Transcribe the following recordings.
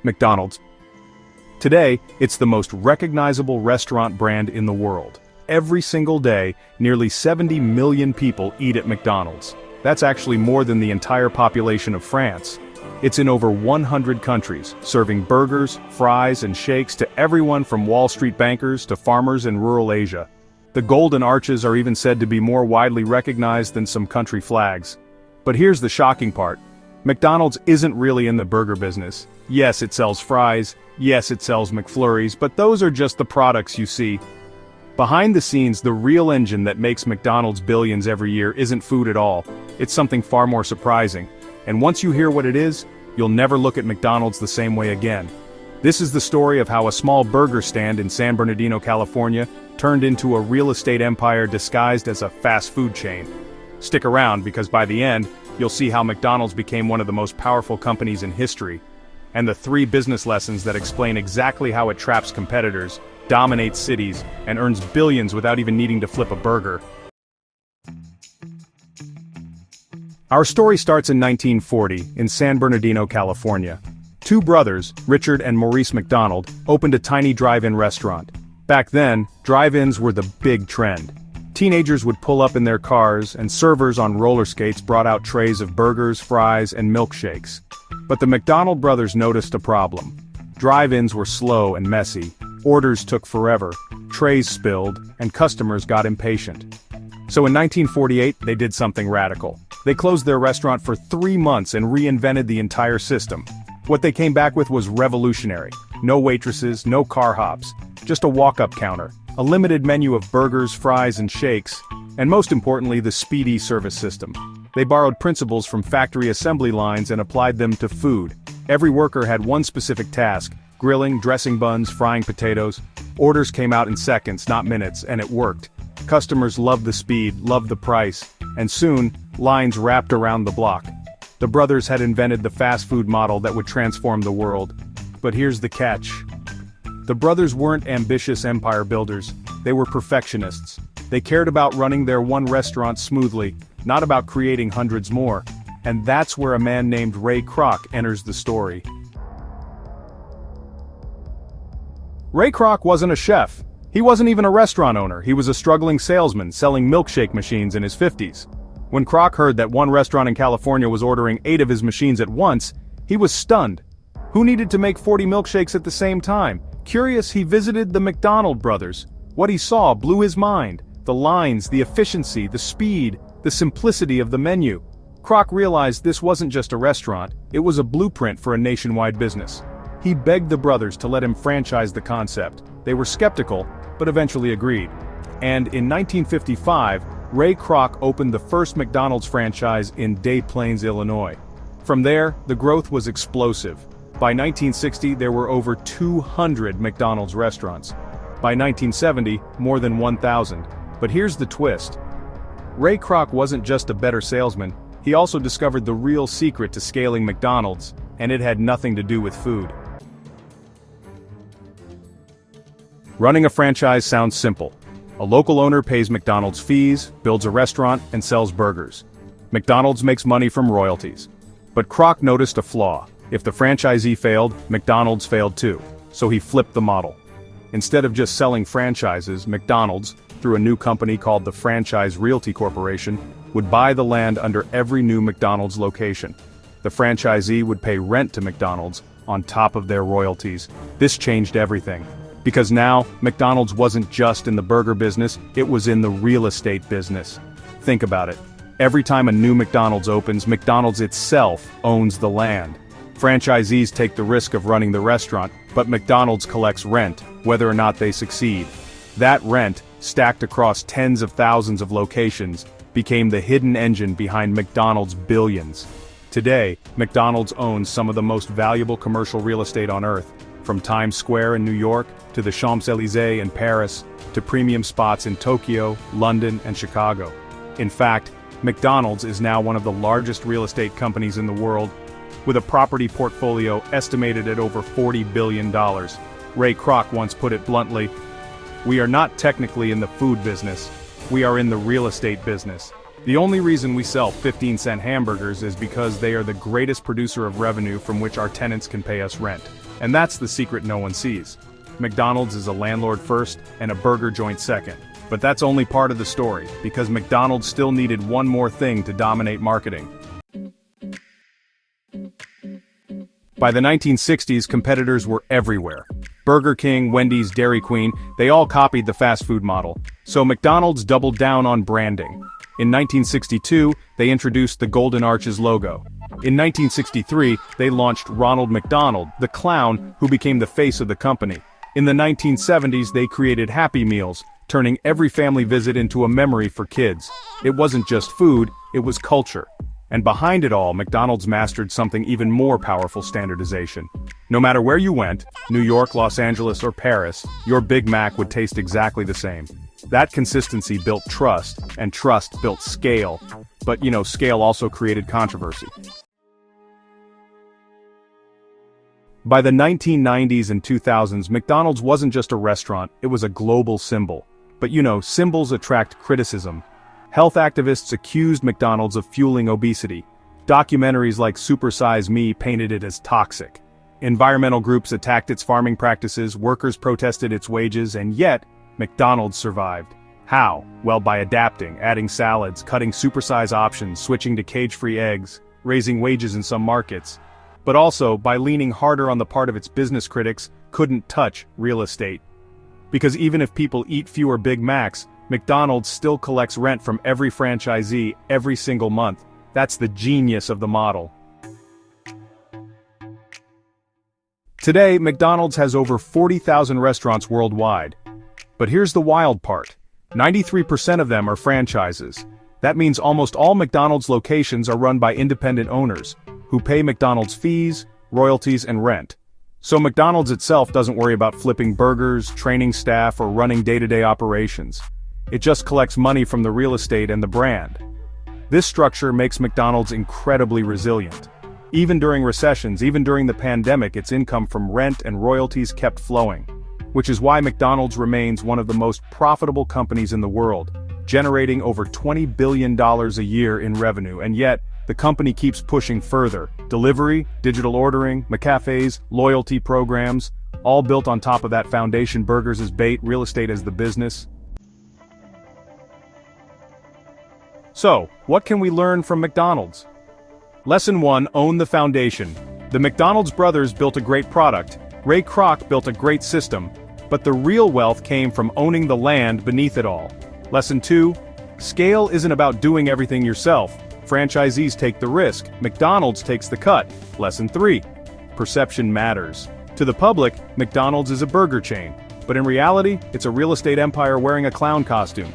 McDonald's. Today, it's the most recognizable restaurant brand in the world. Every single day, nearly 70 million people eat at McDonald's. That's actually more than the entire population of France. It's in over 100 countries, serving burgers, fries, and shakes to everyone from Wall Street bankers to farmers in rural Asia. The golden arches are even said to be more widely recognized than some country flags. But here's the shocking part. McDonald's isn't really in the burger business. Yes, it sells fries, yes, it sells McFlurries, but those are just the products you see. Behind the scenes, the real engine that makes McDonald's billions every year isn't food at all. It's something far more surprising. And once you hear what it is, you'll never look at McDonald's the same way again. This is the story of how a small burger stand in San Bernardino, California, turned into a real estate empire disguised as a fast food chain. Stick around, because by the end, you'll see how McDonald's became one of the most powerful companies in history, and the 3 business lessons that explain exactly how it traps competitors, dominates cities, and earns billions without even needing to flip a burger. Our story starts in 1940 in San Bernardino, California. 2 brothers, Richard and Maurice McDonald, opened a tiny drive-in restaurant. Back then, drive-ins were the big trend. Teenagers would pull up in their cars, and servers on roller skates brought out trays of burgers, fries, and milkshakes. But the McDonald brothers noticed a problem. Drive-ins were slow and messy, orders took forever, trays spilled, and customers got impatient. So in 1948, they did something radical. They closed their restaurant for 3 months and reinvented the entire system. What they came back with was revolutionary. No waitresses, no car hops, just a walk-up counter, a limited menu of burgers, fries, and shakes, and most importantly, the speedy service system. They borrowed principles from factory assembly lines and applied them to food. Every worker had one specific task: grilling, dressing buns, frying potatoes. Orders came out in seconds, not minutes, and it worked. Customers loved the speed, loved the price, and soon, lines wrapped around the block. The brothers had invented the fast food model that would transform the world. But here's the catch. The brothers weren't ambitious empire builders, they were perfectionists. They cared about running their one restaurant smoothly, not about creating hundreds more. And that's where a man named Ray Kroc enters the story. Ray Kroc wasn't a chef. He wasn't even a restaurant owner. He was a struggling salesman selling milkshake machines in his 50s. When Kroc heard that one restaurant in California was ordering 8 of his machines at once, he was stunned. Who needed to make 40 milkshakes at the same time? Curious, he visited the McDonald brothers. What he saw blew his mind. The lines, the efficiency, the speed, the simplicity of the menu. Kroc realized this wasn't just a restaurant, it was a blueprint for a nationwide business. He begged the brothers to let him franchise the concept. They were skeptical, but eventually agreed. And in 1955, Ray Kroc opened the first McDonald's franchise in Des Plaines, Illinois. From there, the growth was explosive. By 1960, there were over 200 McDonald's restaurants. By 1970, more than 1,000. But here's the twist. Ray Kroc wasn't just a better salesman, he also discovered the real secret to scaling McDonald's, and it had nothing to do with food. Running a franchise sounds simple. A local owner pays McDonald's fees, builds a restaurant, and sells burgers. McDonald's makes money from royalties. But Kroc noticed a flaw. If the franchisee failed, McDonald's failed too. So he flipped the model. Instead of just selling franchises, McDonald's, through a new company called the Franchise Realty Corporation, would buy the land under every new McDonald's location. The franchisee would pay rent to McDonald's, on top of their royalties. This changed everything. Because now, McDonald's wasn't just in the burger business, it was in the real estate business. Think about it. Every time a new McDonald's opens, McDonald's itself owns the land. Franchisees take the risk of running the restaurant, but McDonald's collects rent, whether or not they succeed. That rent, stacked across tens of thousands of locations, became the hidden engine behind McDonald's billions. Today, McDonald's owns some of the most valuable commercial real estate on earth, from Times Square in New York, to the Champs-Élysées in Paris, to premium spots in Tokyo, London, and Chicago. In fact, McDonald's is now one of the largest real estate companies in the world, with a property portfolio estimated at over $40 billion. Ray Kroc once put it bluntly, "We are not technically in the food business, we are in the real estate business." The only reason we sell 15-cent hamburgers is because they are the greatest producer of revenue from which our tenants can pay us rent. And that's the secret no one sees. McDonald's is a landlord first and a burger joint second. But that's only part of the story, because McDonald's still needed one more thing to dominate marketing. By the 1960s, competitors were everywhere. Burger King, Wendy's, Dairy Queen, they all copied the fast food model. So McDonald's doubled down on branding. In 1962, they introduced the Golden Arches logo. In 1963, they launched Ronald McDonald, the clown, who became the face of the company. In the 1970s, they created Happy Meals, turning every family visit into a memory for kids. It wasn't just food, it was culture. And behind it all, McDonald's mastered something even more powerful: standardization. No matter where you went, New York, Los Angeles, or Paris, your Big Mac would taste exactly the same. That consistency built trust, and trust built scale. But scale also created controversy. By the 1990s and 2000s, McDonald's wasn't just a restaurant, it was a global symbol. But symbols attract criticism. Health activists accused McDonald's of fueling obesity. Documentaries like Super Size Me painted it as toxic. Environmental groups attacked its farming practices, workers protested its wages, and yet, McDonald's survived. How? Well, by adapting, adding salads, cutting supersize options, switching to cage-free eggs, raising wages in some markets. But also by leaning harder on the part of its business critics couldn't touch real estate. Because even if people eat fewer Big Macs, McDonald's still collects rent from every franchisee every single month. That's the genius of the model. Today, McDonald's has over 40,000 restaurants worldwide. But here's the wild part. 93% of them are franchises. That means almost all McDonald's locations are run by independent owners, who pay McDonald's fees, royalties, and rent. So McDonald's itself doesn't worry about flipping burgers, training staff, or running day-to-day operations. It just collects money from the real estate and the brand. This structure makes McDonald's incredibly resilient. Even during recessions, even during the pandemic, its income from rent and royalties kept flowing. Which is why McDonald's remains one of the most profitable companies in the world, generating over $20 billion a year in revenue, and yet, the company keeps pushing further. Delivery, digital ordering, McCafés, loyalty programs, all built on top of that foundation: burgers as bait, real estate as the business. So, what can we learn from McDonald's? Lesson 1: own the foundation. The McDonald's brothers built a great product, Ray Kroc built a great system, but the real wealth came from owning the land beneath it all. Lesson 2: scale isn't about doing everything yourself. Franchisees take the risk, McDonald's takes the cut. Lesson 3: perception matters. To the public, McDonald's is a burger chain, but in reality, it's a real estate empire wearing a clown costume.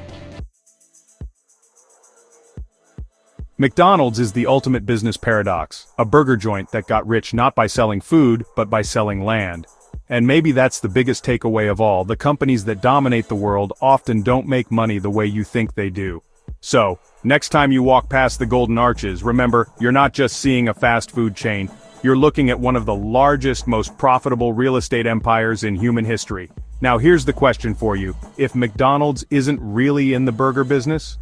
McDonald's is the ultimate business paradox, a burger joint that got rich not by selling food, but by selling land. And maybe that's the biggest takeaway of all: the companies that dominate the world often don't make money the way you think they do. So, next time you walk past the Golden Arches, remember, you're not just seeing a fast food chain, you're looking at one of the largest, most profitable real estate empires in human history. Now here's the question for you: if McDonald's isn't really in the burger business,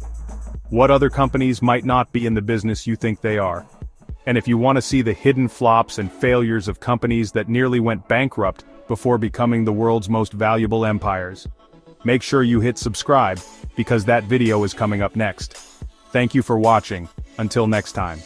what other companies might not be in the business you think they are? And if you want to see the hidden flops and failures of companies that nearly went bankrupt before becoming the world's most valuable empires, make sure you hit subscribe, because that video is coming up next. Thank you for watching. Until next time.